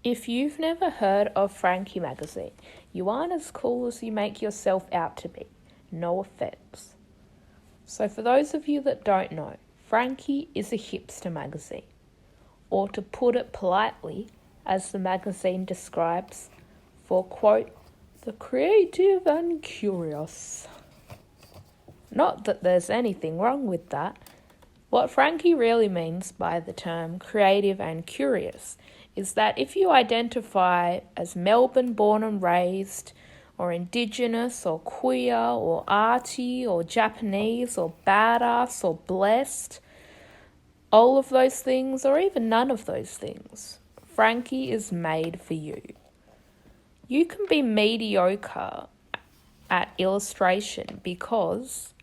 If you've never heard of Frankie magazine, you aren't as cool as you make yourself out to be. No offense. So for those of you that don't know, Frankie is a hipster magazine. Or to put it politely, as the magazine describes, for, quote, the creative and curious. Not that there's anything wrong with that. What Frankie really means by the term creative and curious is that if you identify as Melbourne born and raised, or Indigenous, or queer, or arty, or Japanese, or badass, or blessed, all of those things, or even none of those things, Frankie is made for you. You can be mediocre at illustration because,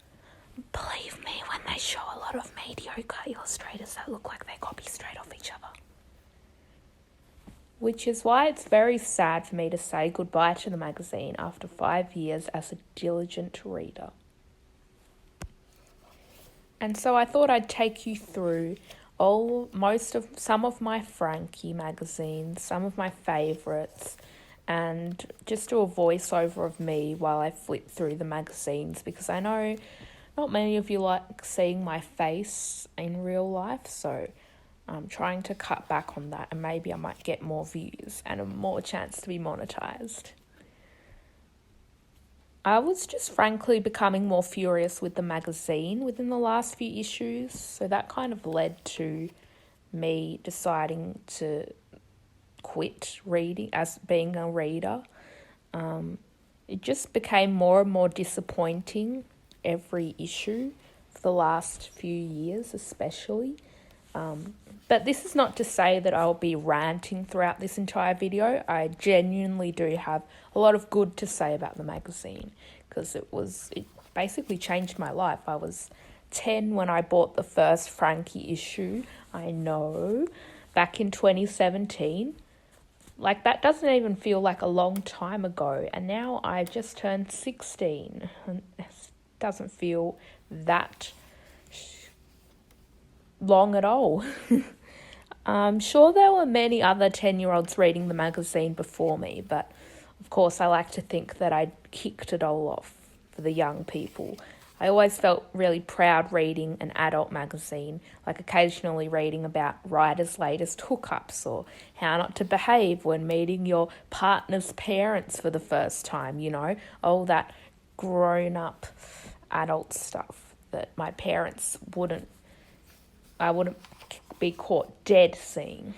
believe me, when they show a lot of mediocre illustrators that look like they copy straight off each other. Which is why it's very sad for me to say goodbye to the magazine after 5 years as a diligent reader. And so I thought I'd take you through some of my Frankie magazines, some of my favourites, and just do a voiceover of me while I flip through the magazines, because I know not many of you like seeing my face in real life, so I'm trying to cut back on that, and maybe I might get more views and a more chance to be monetized. I was just frankly becoming more furious with the magazine within the last few issues, so that kind of led to me deciding to quit reading as being a reader. It just became more and more disappointing every issue for the last few years especially. But this is not to say that I'll be ranting throughout this entire video. I genuinely do have a lot of good to say about the magazine, because it basically changed my life. I was 10 when I bought the first Frankie issue, I know, back in 2017. Like, that doesn't even feel like a long time ago, and now I've just turned 16, and it doesn't feel that long at all. I'm sure there were many other 10-year-olds reading the magazine before me, but of course I like to think that I kicked it all off for the young people. I always felt really proud reading an adult magazine, like occasionally reading about writers' latest hookups or how not to behave when meeting your partner's parents for the first time, all that grown-up adult stuff that my parents I wouldn't be caught dead seeing.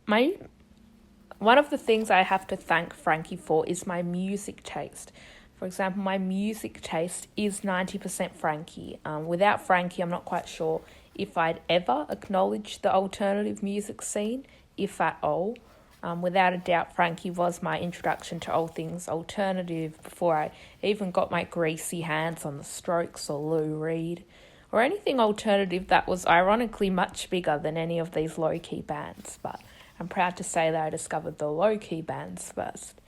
One of the things I have to thank Frankie for is my music taste. For example, my music taste is 90% Frankie. Without Frankie, I'm not quite sure if I'd ever acknowledge the alternative music scene, if at all. Without a doubt, Frankie was my introduction to all things alternative before I even got my greasy hands on the Strokes or Lou Reed, or anything alternative that was ironically much bigger than any of these low-key bands. But I'm proud to say that I discovered the low-key bands first.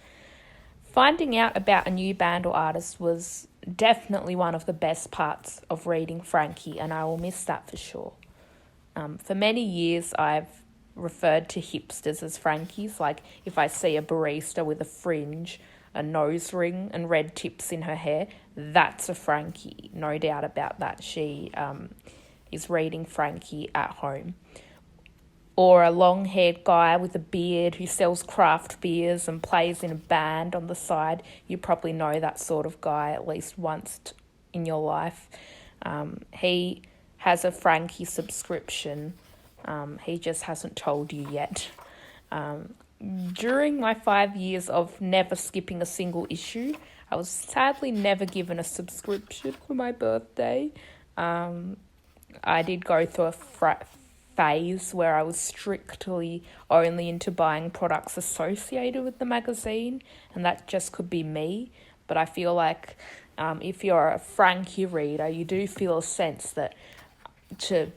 Finding out about a new band or artist was definitely one of the best parts of reading Frankie, and I will miss that for sure. For many years, I've referred to hipsters as Frankies. Like, if I see a barista with a fringe, a nose ring, and red tips in her hair, that's a Frankie. No doubt about that. She is reading Frankie at home. Or a long-haired guy with a beard who sells craft beers and plays in a band on the side. You probably know that sort of guy at least once in your life. He has a Frankie subscription. He just hasn't told you yet. During my 5 years of never skipping a single issue, I was sadly never given a subscription for my birthday. I did go through a phase where I was strictly only into buying products associated with the magazine, and that just could be me. But I feel like if you're a Frankie reader, you do feel a sense that to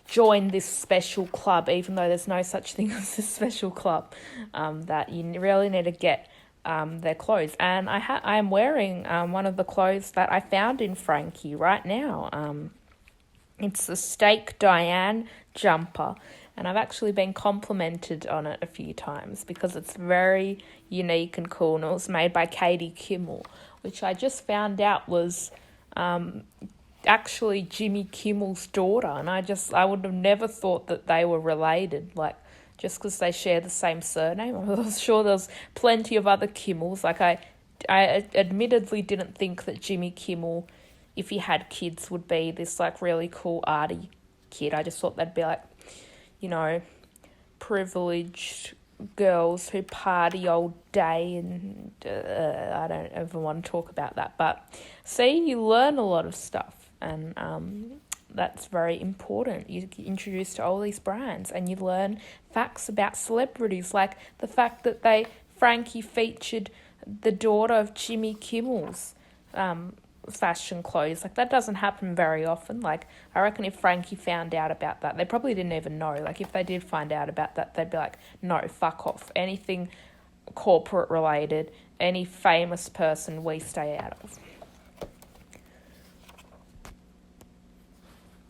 join this special club, even though there's no such thing as a special club, that you really need to get their clothes. And I am wearing one of the clothes that I found in Frankie right now. It's the Steak Diane jumper, And I've actually been complimented on it a few times because it's very unique and cool. And it was made by Katie Kimmel, which I just found out was actually Jimmy Kimmel's daughter. And I would have never thought that they were related, like, just because they share the same surname. I was sure there was plenty of other Kimmels. Like, I admittedly didn't think that Jimmy Kimmel, if he had kids, would be this, like, really cool arty kid. I just thought they'd be, like, you know, privileged girls who party all day, and I don't ever want to talk about that. But see, you learn a lot of stuff, and that's very important. You get introduced to all these brands, and you learn facts about celebrities, like the fact that Frankie featured the daughter of Jimmy Kimmel's fashion clothes. Like, that doesn't happen very often. Like, I reckon if Frankie found out about that, they probably didn't even know. Like, if they did find out about that, they'd be like, no, fuck off. Anything corporate related, any famous person, we stay out of.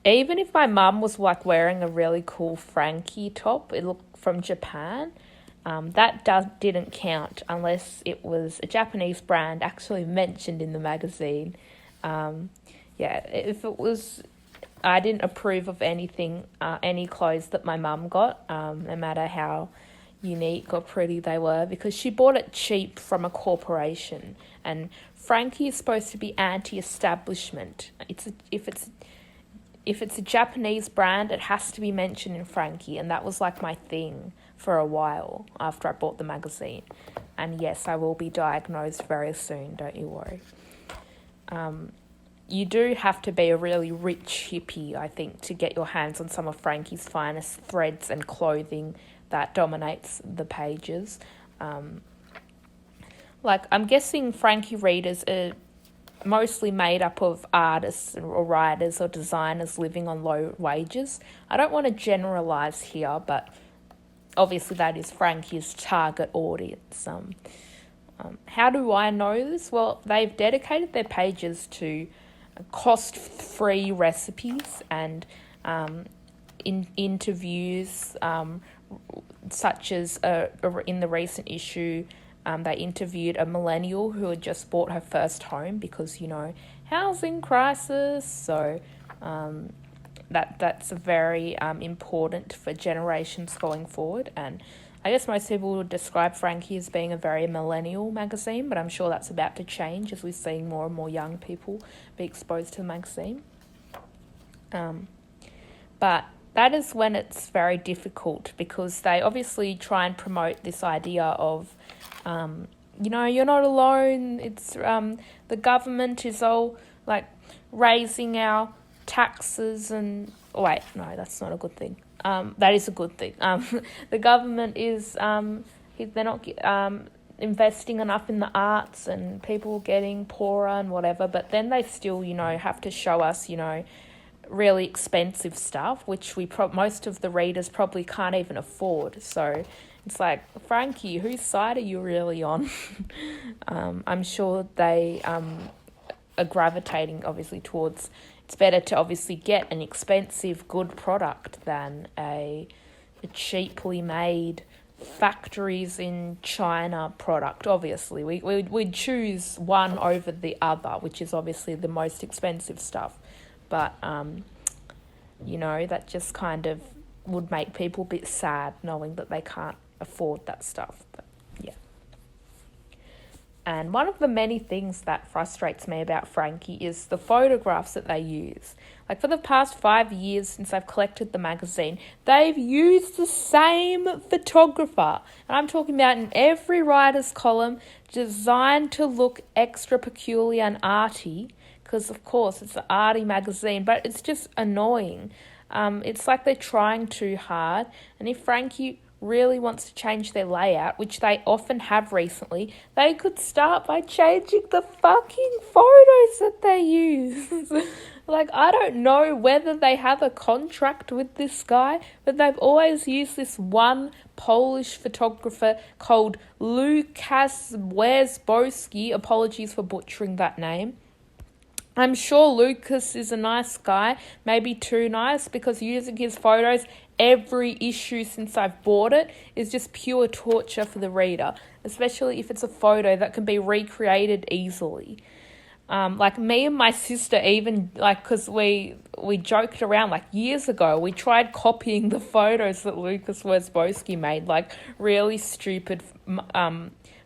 Even if my mum was, like, wearing a really cool Frankie top, it looked from Japan, that didn't count unless it was a Japanese brand actually mentioned in the magazine. If it was, I didn't approve of anything, any clothes that my mum got, no matter how unique or pretty they were, because she bought it cheap from a corporation. And Frankie is supposed to be anti-establishment. If it's a Japanese brand, it has to be mentioned in Frankie, and that was, like, my thing for a while after I bought the magazine. And yes, I will be diagnosed very soon, don't you worry. You do have to be a really rich hippie, I think, to get your hands on some of Frankie's finest threads and clothing that dominates the pages. I'm guessing Frankie readers are mostly made up of artists or writers or designers living on low wages. I don't want to generalise here, but obviously that is Frankie's target audience. How do I know this? Well, they've dedicated their pages to cost-free recipes and interviews, such as in the recent issue, they interviewed a millennial who had just bought her first home because, housing crisis. So that's very important for generations going forward. And I guess most people would describe Frankie as being a very millennial magazine, but I'm sure that's about to change as we're seeing more and more young people be exposed to the magazine. But that is when it's very difficult, because they obviously try and promote this idea of, you're not alone. It's the government is all, like, raising our taxes and... Wait, no, that's not a good thing. That is a good thing. The government is... they're not investing enough in the arts, and people getting poorer and whatever, but then they still, have to show us, really expensive stuff, which most of the readers probably can't even afford. So it's like, Frankie, whose side are you really on? I'm sure they are gravitating obviously towards, it's better to obviously get an expensive good product than a cheaply made factories in China product. Obviously we'd choose one over the other, which is obviously the most expensive stuff. But, that just kind of would make people a bit sad knowing that they can't afford that stuff. But, yeah. And one of the many things that frustrates me about Frankie is the photographs that they use. Like, for the past 5 years since I've collected the magazine, they've used the same photographer. And I'm talking about in every writer's column, designed to look extra peculiar and arty. Because, of course, it's an arty magazine, but it's just annoying. It's like they're trying too hard. And if Frankie really wants to change their layout, which they often have recently, they could start by changing the fucking photos that they use. Like, I don't know whether they have a contract with this guy, but they've always used this one Polish photographer called Lukasz Wierzbowski. Apologies for butchering that name. I'm sure Lucas is a nice guy, maybe too nice, because using his photos, every issue since I've bought it is just pure torture for the reader, especially if it's a photo that can be recreated easily. Like me and my sister even, like, because we joked around, like, years ago, we tried copying the photos that Lucas Wierzbowski made, like, really stupid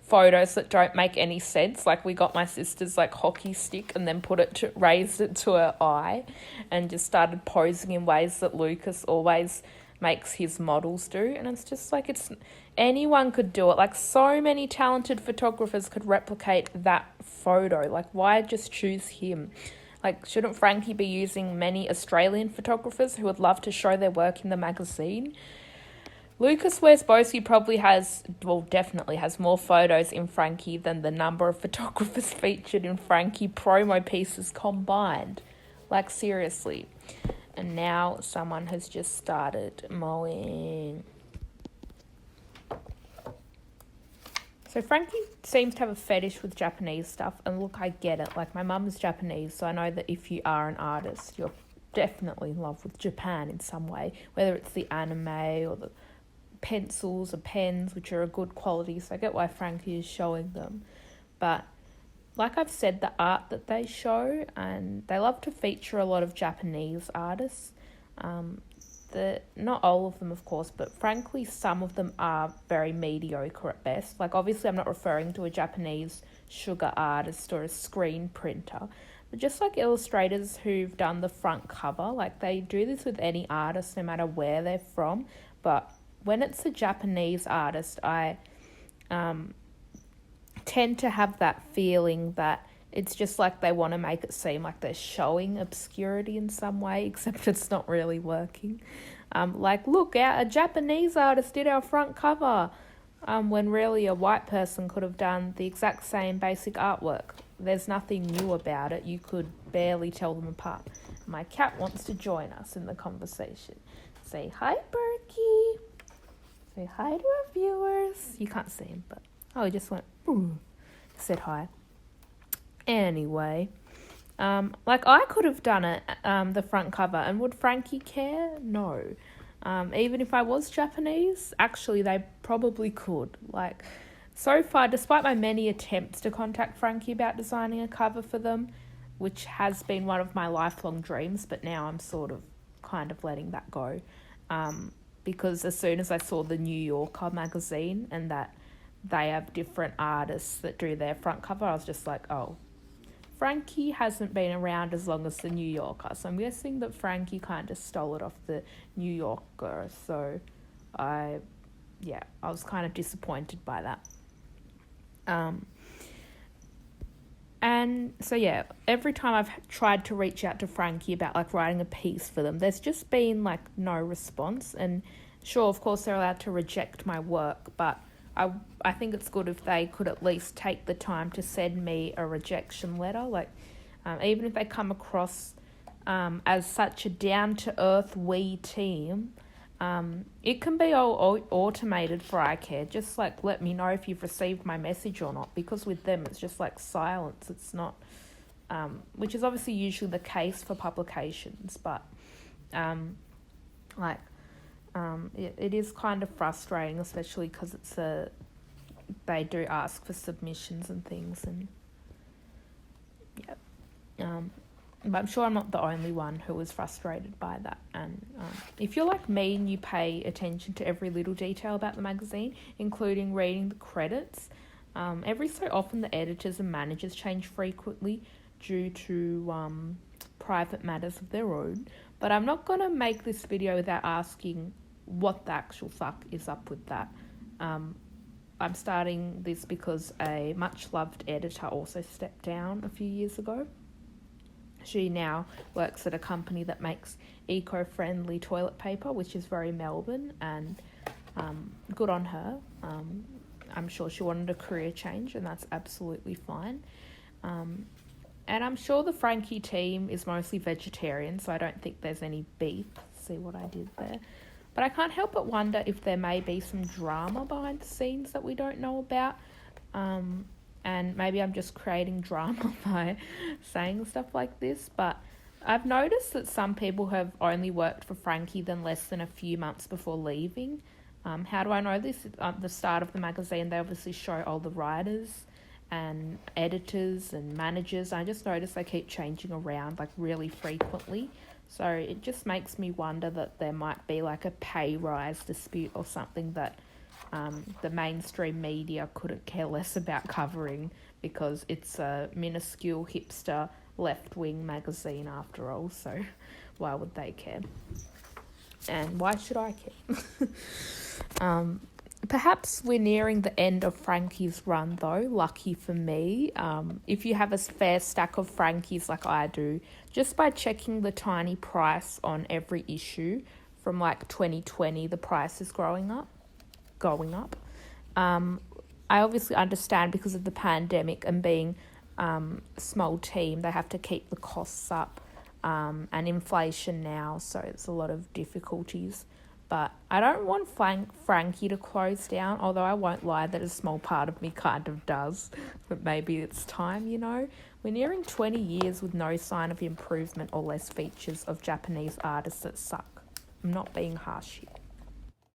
photos that don't make any sense. Like, we got my sister's, like, hockey stick and then raised it to her eye and just started posing in ways that Lucas always makes his models do. And it's just like, anyone could do it. Like, so many talented photographers could replicate that photo. Like, why just choose him? Like, shouldn't Frankie be using many Australian photographers who would love to show their work in the magazine? Lucas Wierzbowski definitely has more photos in Frankie than the number of photographers featured in Frankie promo pieces combined. Like, seriously. And now someone has just started mowing. So Frankie seems to have a fetish with Japanese stuff. And look, I get it. Like, my mum's Japanese, so I know that if you are an artist, you're definitely in love with Japan in some way. Whether it's the anime or the pencils or pens, which are a good quality, so I get why Frankie is showing them. But like I've said, the art that they show, and they love to feature a lot of Japanese artists. Not all of them, of course, but frankly, some of them are very mediocre at best. Like, obviously, I'm not referring to a Japanese sugar artist or a screen printer, but just like illustrators who've done the front cover. Like, they do this with any artist, no matter where they're from. But when it's a Japanese artist, I tend to have that feeling that it's just like they want to make it seem like they're showing obscurity in some way, except it's not really working. Like, look, a Japanese artist did our front cover, when really a white person could have done the exact same basic artwork. There's nothing new about it. You could barely tell them apart. My cat wants to join us in the conversation. Say hi, Berkey. Say hi to our viewers. You can't see him, but he just went, ooh, said hi. Anyway, like, I could have done it, the front cover, and would Frankie care? No. Even if I was Japanese, actually, they probably could. Like, so far, despite my many attempts to contact Frankie about designing a cover for them, which has been one of my lifelong dreams, but now I'm sort of kind of letting that go. Because as soon as I saw the New Yorker magazine and that they have different artists that do their front cover, I was just like, oh, Frankie hasn't been around as long as the New Yorker, so I'm guessing that Frankie kind of stole it off the New Yorker, so I was kind of disappointed by that. And so, yeah, every time I've tried to reach out to Frankie about, like, writing a piece for them, there's just been, like, no response. And sure, of course, they're allowed to reject my work, but I think it's good if they could at least take the time to send me a rejection letter. Like, even if they come across as such a down-to-earth wee team, it can be all automated for I care. Just, like, let me know if you've received my message or not, because with them it's just like silence. It's not, which is obviously usually the case for publications, but it is kind of frustrating, especially because they do ask for submissions and things, and but I'm sure I'm not the only one who was frustrated by that. And if you're like me and you pay attention to every little detail about the magazine, including reading the credits, every so often the editors and managers change frequently due to private matters of their own. But I'm not going to make this video without asking what the actual fuck is up with that. I'm starting this because a much-loved editor also stepped down a few years ago. She now works at a company that makes eco-friendly toilet paper, which is very Melbourne, and good on her. I'm sure she wanted a career change, and that's absolutely fine. And I'm sure the Frankie team is mostly vegetarian, so I don't think there's any beef. See what I did there? But I can't help but wonder if there may be some drama behind the scenes that we don't know about. And and maybe I'm just creating drama by saying stuff like this, but I've noticed that some people have only worked for Frankie than less than a few months before leaving. How do I know this? At the start of the magazine, they obviously show all the writers and editors and managers. I just notice they keep changing around like really frequently. So it just makes me wonder that there might be like a pay rise dispute or something that the mainstream media couldn't care less about covering because it's a minuscule hipster left-wing magazine after all, so why would they care? And why should I care? Perhaps we're nearing the end of Frankie's run though, lucky for me. If you have a fair stack of Frankies like I do, just by checking the tiny price on every issue from like 2020, the price is going up. I obviously understand because of the pandemic and being a small team, they have to keep the costs up and inflation now, so it's a lot of difficulties. But I don't want Frankie to close down, although I won't lie that a small part of me kind of does. But maybe it's time, you know. We're nearing 20 years with no sign of improvement or less features of Japanese artists that suck. I'm not being harsh here.